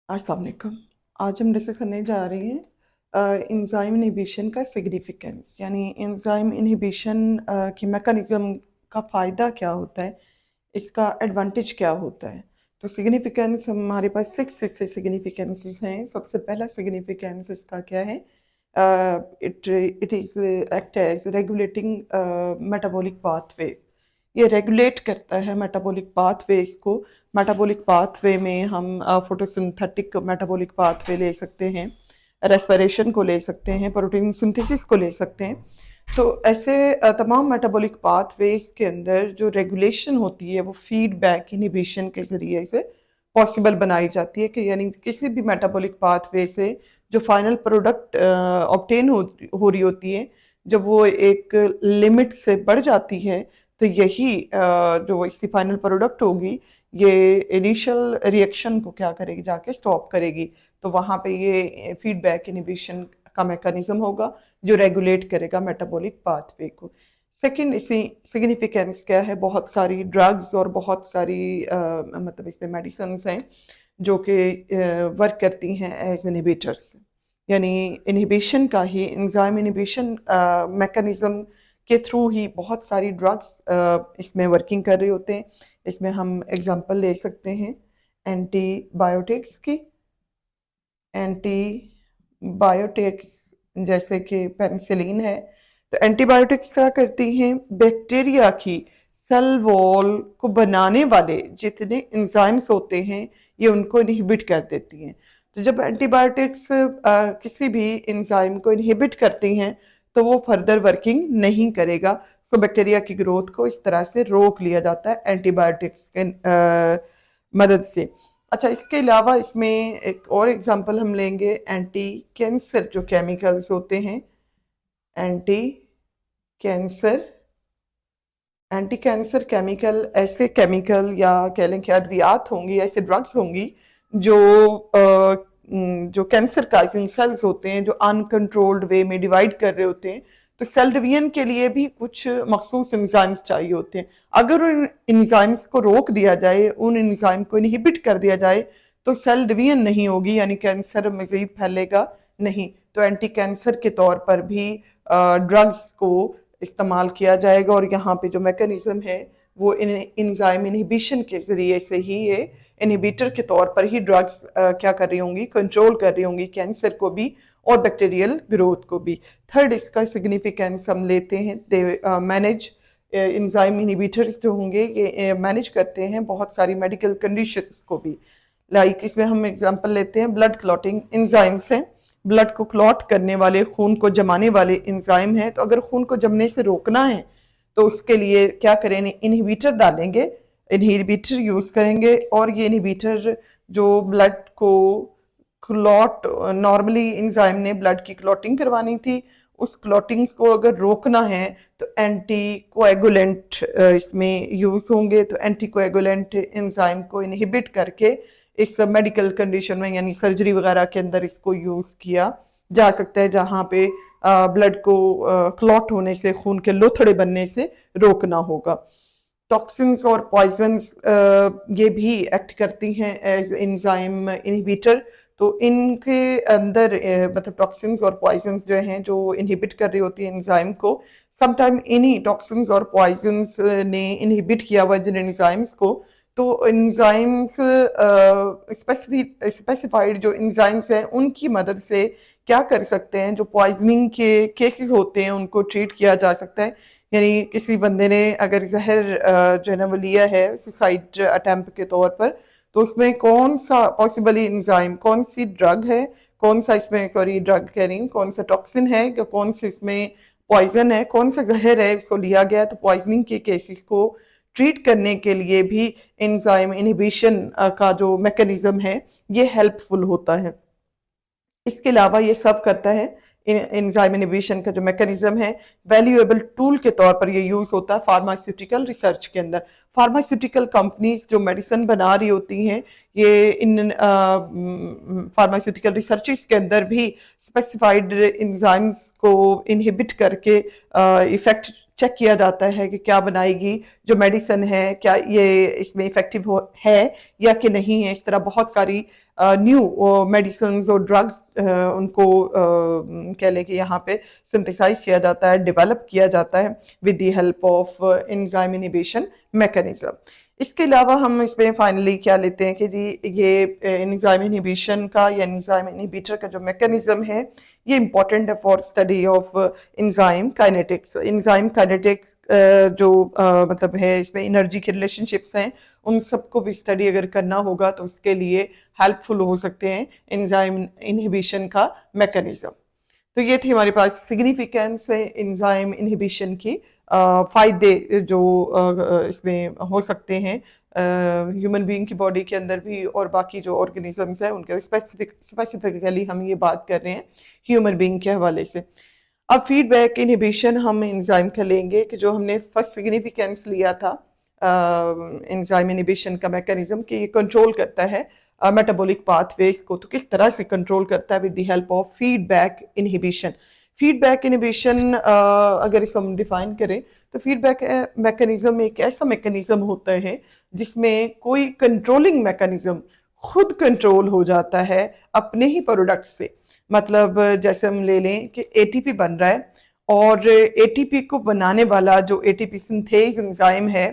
अस्सलाम वालेकुम। आज हम डिस्कस करने जा रहे हैं एंजाइम इनहिबिशन का सिग्निफिकेंस, यानी एंजाइम इनहिबिशन की मैकेनिज्म का फ़ायदा क्या होता है, इसका एडवांटेज क्या होता है। तो सिग्निफिकेंस हमारे पास 6 इससे सिग्निफिकेंसेस हैं। सबसे पहला सिग्निफिकेंस इसका क्या है, it it is act as regulating metabolic pathway. ये रेगुलेट करता है मेटाबॉलिक पाथवेज को। मेटाबॉलिक पाथवे में हम फोटोसिंथेटिक मेटाबॉलिक पाथवे ले सकते हैं, रेस्पिरेशन को ले सकते हैं, प्रोटीन सिंथेसिस को ले सकते हैं। तो ऐसे तमाम मेटाबॉलिक पाथवेज के अंदर जो रेगुलेशन होती है वो फीडबैक इनहिबिशन के ज़रिए से पॉसिबल बनाई जाती है, कि यानी किसी भी मेटाबॉलिक पाथवे से जो फाइनल प्रोडक्ट ऑब्टेन हो रही होती है, जब वो एक लिमिट से बढ़ जाती है, तो यही जो इसकी फाइनल प्रोडक्ट होगी, ये इनिशियल रिएक्शन को क्या करेगी, जाके स्टॉप करेगी। तो वहाँ पे ये फीडबैक इनहिबिशन का मैकेनिज्म होगा जो रेगुलेट करेगा मेटाबॉलिक पाथवे को। सेकंड इसी सिग्निफिकेंस क्या है, बहुत सारी ड्रग्स और बहुत सारी मतलब इसमें मेडिसिन हैं जो कि वर्क करती हैं एज इनहिबिटर्स, यानी इनहिबिशन का ही एंजाइम इनहिबिशन मैकेनिज्म के थ्रू ही बहुत सारी ड्रग्स इसमें वर्किंग कर रहे होते हैं। इसमें हम एग्जांपल ले सकते हैं एंटीबायोटिक्स की। एंटीबायोटिक्स जैसे कि पेनिसिलिन है, तो एंटीबायोटिक्स क्या करती हैं, बैक्टीरिया की सेल वॉल को बनाने वाले जितने एंजाइम्स होते हैं ये उनको इनहिबिट कर देती हैं। तो जब एंटीबायोटिक्स किसी भी एंजाइम को इनहिबिट करती हैं तो वो फर्दर वर्किंग नहीं करेगा। सो बैक्टीरिया की ग्रोथ को इस तरह से रोक लिया जाता है एंटीबायोटिक्स के मदद से। अच्छा, इसके अलावा इसमें एक और एग्जांपल हम लेंगे, एंटी कैंसर जो केमिकल्स होते हैं। Anti cancer anti cancer chemical ऐसे केमिकल या कह लें कि अद्वियात होंगी, ऐसे ड्रग्स होंगी जो जो कैंसर काइजिंग सेल्स होते हैं जो अनकंट्रोल्ड वे में डिवाइड कर रहे होते हैं। तो सेल डिवीजन के लिए भी कुछ मखसूस एंजाइम्स चाहिए होते हैं। अगर उन एंजाइम्स को रोक दिया जाए, उन एंजाइम को इनहिबिट कर दिया जाए, तो सेल डिवीजन नहीं होगी, यानी कैंसर मजीद फैलेगा नहीं। तो एंटी कैंसर के तौर पर भी ड्रग्स को इस्तेमाल किया जाएगा, और यहाँ पे जो मैकेनिज्म है वो एंजाइम इनहिबिशन के जरिए से ही, ये इनहिबिटर के तौर पर ही ड्रग्स क्या कर रही होंगी, कंट्रोल कर रही होंगी कैंसर को भी और बैक्टीरियल ग्रोथ को भी। थर्ड इसका सिग्निफिकेंस हम लेते हैं, दे मैनेज एंजाइम इनहिबिटर्स जो होंगे ये मैनेज करते हैं बहुत सारी मेडिकल कंडीशंस को भी। लाइक इसमें हम एग्जांपल लेते हैं, ब्लड क्लॉटिंग एंजाइम्स हैं, ब्लड को क्लॉट करने वाले, खून को जमाने वाले एंजाइम हैं। तो अगर खून को जमने से रोकना है तो उसके लिए क्या करें, इनहिबिटर डालेंगे, इनहिबिटर यूज करेंगे। और ये इनहिबिटर जो ब्लड को क्लॉट, नॉर्मली एंजाइम ने ब्लड की क्लॉटिंग करवानी थी, उस क्लॉटिंग को अगर रोकना है तो एंटी कोएगुलेंट इसमें यूज होंगे। तो एंटी कोएगुलेंट एंजाइम को इनहिबिट करके इस मेडिकल कंडीशन में, यानी सर्जरी वगैरह के अंदर इसको यूज किया जा सकता है, जहां पे ब्लड को क्लॉट होने से, खून के लोथड़े बनने से रोकना होगा। टॉक्सिन्स और पॉइजन्स ये भी एक्ट करती हैं एज एंजाइम इनहिबिटर। तो इनके अंदर मतलब टॉक्सिन्स और पॉइजन्स जो हैं, जो इनहिबिट कर रही होती है एंजाइम को, समटाइम इन्हीं टॉक्सिन्स और पॉइजन्स ने इनहिबिट किया हुआ जिन एंजाइम्स को, तो एंजाइम्स स्पेसिफाइड जो एंजाइम्स हैं उनकी मदद से क्या कर सकते हैं, जो पॉइजनिंग के केसेस होते हैं उनको ट्रीट किया जा सकता है। यानी किसी बंदे ने अगर जहर जो है ना वो लिया है सुसाइड अटेम्प्ट के तौर पर, तो उसमें कौन सा पॉसिबली एंजाइम, कौन सी ड्रग है, कौन सा इसमें, सॉरी ड्रग कह रही हूँ, कौन सा टॉक्सिन है या कौन सा इसमें पॉइजन है, कौन सा जहर है, उसको लिया गया। तो पॉइजनिंग के केसेस को ट्रीट करने के लिए भी एंजाइम इनहिबिशन का जो मैकेनिज्म है ये हेल्पफुल होता है। इसके अलावा ये सब करता है, एंजाइम इनहिबिशन का जो मैकेनिज्म है, वैल्यूएबल टूल के तौर पर ये यूज होता है फार्मास्यूटिकल रिसर्च के अंदर। फार्मास्यूटिकल कंपनीज जो मेडिसिन बना रही होती हैं, ये इन फार्मास्यूटिकल रिसर्चेस के अंदर भी स्पेसिफाइड एंजाइम्स को इनहिबिट करके इफेक्ट चेक किया जाता है कि क्या बनाएगी जो मेडिसिन है, क्या ये इसमें इफेक्टिव है या कि नहीं है। इस तरह बहुत सारी न्यू मेडिसिन और ड्रग्स उनको कह लें कि यहाँ पे सिंथेसाइज किया जाता है, डेवलप किया जाता है with the help of enzyme inhibition mechanism. इसके अलावा हम इसमें फाइनली क्या लेते हैं कि जी ये एंजाइम इनहिबिशन का या एंजाइम इनहिबिटर का जो मैकेनिज्म है ये इंपॉर्टेंट है for study of enzyme kinetics. Enzyme kinetics जो मतलब है इसमें एनर्जी के रिलेशनशिप्स हैं, उन सबको भी स्टडी अगर करना होगा तो उसके लिए हेल्पफुल हो सकते हैं एंजाइम इनहिबिशन का मैकेनिज्म। तो ये थी हमारे पास सिग्निफिकेंस है एंजाइम इनहिबिशन की, फायदे जो इसमें हो सकते हैं ह्यूमन बीइंग की बॉडी के अंदर भी और बाकी जो ऑर्गेनिजम्स है उनके स्पेसिफिकली हम ये बात कर रहे हैं ह्यूमन बीइंग के हवाले से। अब फीडबैक इनहिबिशन हम एंजाइम का लेंगे कि जो हमने फर्स्ट सिग्निफिकेंस लिया था एंजाइम इनहिबिशन का मैकेनिज्म कि ये कंट्रोल करता है मेटाबॉलिक पाथवेज को। तो किस तरह से कंट्रोल करता है with the help of feedback inhibition. Feedback inhibition अगर इसको हम डिफाइन करें तो फीडबैक मैकेनिज्म एक ऐसा मैकेनिज्म होता है जिसमें कोई कंट्रोलिंग मैकेनिज्म खुद कंट्रोल हो जाता है अपने ही प्रोडक्ट से। मतलब जैसे हम ले लें कि एटीपी बन रहा है और एटीपी को बनाने वाला जो एटीपी सिंथेज एंजाइम है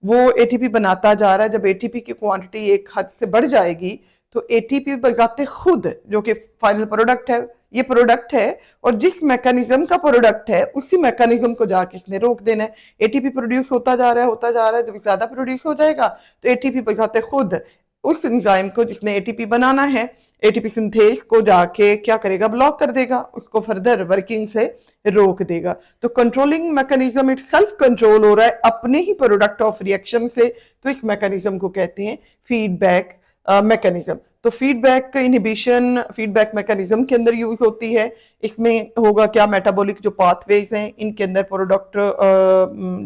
वो एटीपी बनाता जा रहा है। जब एटीपी की क्वांटिटी एक हद से बढ़ जाएगी तो एटीपी बजाते खुद जो कि फाइनल प्रोडक्ट है, ये प्रोडक्ट है और जिस मैकेनिज्म का प्रोडक्ट है उसी मैकेनिज्म को जाके इसने रोक देना है। एटीपी प्रोड्यूस होता जा रहा है, जब ज्यादा प्रोड्यूस हो जाएगा तो एटीपी बजाते खुद उस एंजाइम को जिसने एटीपी बनाना है, एटीपी सिंथेज को जाके क्या करेगा, ब्लॉक कर देगा, उसको फर्दर वर्किंग से रोक देगा। तो controlling mechanism it self control हो रहा है अपने ही प्रोडक्ट ऑफ रिएक्शन से, तो इस मैकेनिज्म को कहते हैं फीडबैक मैकेनिज्म। तो फीडबैक इनहिबिशन फीडबैक मैकेनिज्म के अंदर यूज होती है। इसमें होगा क्या, मेटाबॉलिक जो पाथवेज हैं इनके अंदर प्रोडक्ट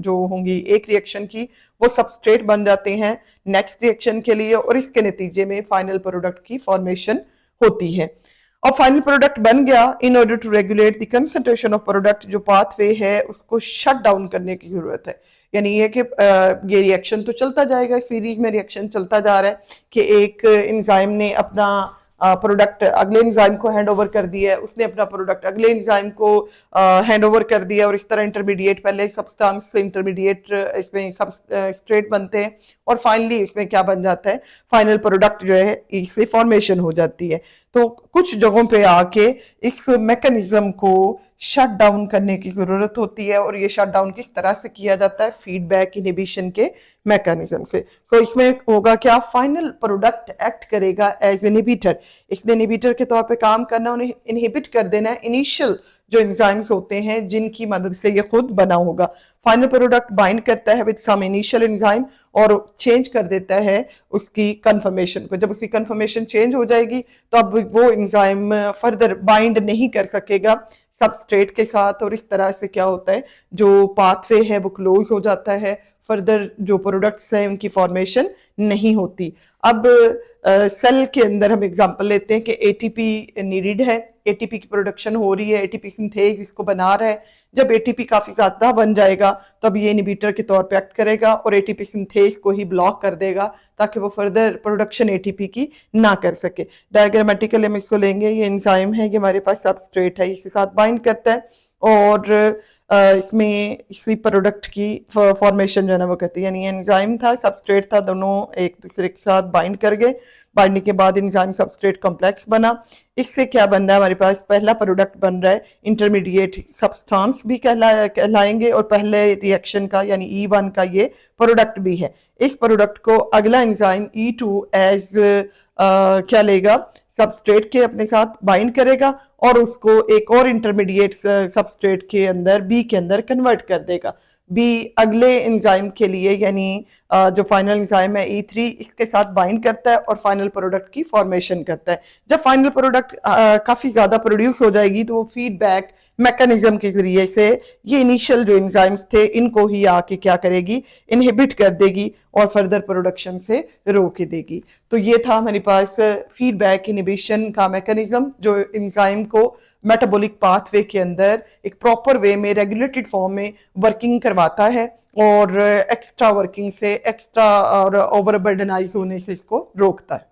जो होंगी एक रिएक्शन की वो सबस्ट्रेट बन जाते हैं नेक्स्ट रिएक्शन के लिए और इसके नतीजे में फाइनल प्रोडक्ट की फॉर्मेशन होती है। और फाइनल प्रोडक्ट बन गया, in order to regulate the concentration of product, जो पाथवे है उसको शट डाउन करने की जरूरत है। यानी ये कि ये रिएक्शन तो चलता जाएगा, सीरीज में रिएक्शन चलता जा रहा है कि एक एंजाइम ने अपना प्रोडक्ट अगले एंजाइम को हैंड ओवर कर दिया है, उसने अपना प्रोडक्ट अगले एंजाइम को हैंड ओवर कर दिया और इस तरह इंटरमीडिएट, पहले सब्सटेंस से इंटरमीडिएट इसमें सबस्ट्रेट बनते हैं और फाइनली इसमें क्या बन जाता है, फाइनल प्रोडक्ट जो है इससे फॉर्मेशन हो जाती है। तो कुछ जगहों पे आके इस मैकेनिज्म को शट डाउन करने की जरूरत होती है और ये शट डाउन किस तरह से किया जाता है, फीडबैक इनहिबिशन के मैकेनिज्म से। तो इसमें होगा क्या, फाइनल प्रोडक्ट एक्ट करेगा एज इनहिबिटर, इसने इनहिबिटर के तौर पे काम करना, उन्हें इनहिबिट कर देना है इनिशियल जो एंजाइम्स होते हैं जिनकी मदद से ये खुद बना होगा। फाइनल प्रोडक्ट बाइंड करता है विद सम इनिशियल एंजाइम और चेंज कर देता है उसकी कन्फर्मेशन को। जब उसकी कन्फर्मेशन चेंज हो जाएगी तो अब वो एंजाइम फर्दर बाइंड नहीं कर सकेगा सबस्ट्रेट के साथ और इस तरह से क्या होता है, जो पाथवे है वो क्लोज हो जाता है, फर्दर जो प्रोडक्ट्स हैं उनकी फॉर्मेशन नहीं होती। अब सेल के अंदर हम एग्जांपल लेते हैं कि एटीपी नीडेड है, एटीपी की प्रोडक्शन हो रही है, एटीपी सिंथेज इसको बना रहा है। जब एटीपी काफी ज्यादा बन जाएगा तब ये इनहिबिटर के तौर पे एक्ट करेगा और एटीपी सिंथेज को ही ब्लॉक कर देगा ताकि वो फर्दर प्रोडक्शन एटीपी की ना कर सके। डायग्रामेटिकली हम इसको लेंगे, ये एंजाइम है, ये हमारे पास सबस्ट्रेट है, इसके साथ बाइंड करता है और इसमें इसी प्रोडक्ट की फॉर्मेशन जो है ना वो कहती है, यानी एंजाइम था सबस्ट्रेट था, दोनों एक दूसरे के साथ बाइंड कर गए, बाइंडिंग के बाद एंजाइम सबस्ट्रेट कॉम्प्लेक्स बना। इससे क्या बन रहा है, हमारे पास पहला प्रोडक्ट बन रहा है, इंटरमीडिएट सब्सटेंस भी कहलाएंगे और पहले रिएक्शन का यानी E1 का ये प्रोडक्ट भी है। इस प्रोडक्ट को अगला एंजाइम E2 एज क्या लेगा, सबस्ट्रेट के अपने साथ बाइंड करेगा और उसको एक और इंटरमीडिएट सबस्ट्रेट के अंदर बी के अंदर कन्वर्ट कर देगा। बी अगले एंजाइम के लिए यानी जो फाइनल एंजाइम है E3 इसके साथ बाइंड करता है और फाइनल प्रोडक्ट की फॉर्मेशन करता है। जब फाइनल प्रोडक्ट काफी ज्यादा प्रोड्यूस हो जाएगी तो वो फीडबैक मैकेनिज्म के जरिए से ये इनिशियल जो एंजाइम्स थे इनको ही आके क्या करेगी, इनहिबिट कर देगी और फर्दर प्रोडक्शन से रोक देगी। तो ये था हमारे पास फीडबैक इनहिबिशन का मैकेनिज्म जो एंजाइम को मेटाबॉलिक पाथवे के अंदर एक प्रॉपर वे में रेगुलेटेड फॉर्म में वर्किंग करवाता है और एक्स्ट्रा वर्किंग से एक्स्ट्रा और ओवरबर्डनाइज होने से इसको रोकता है।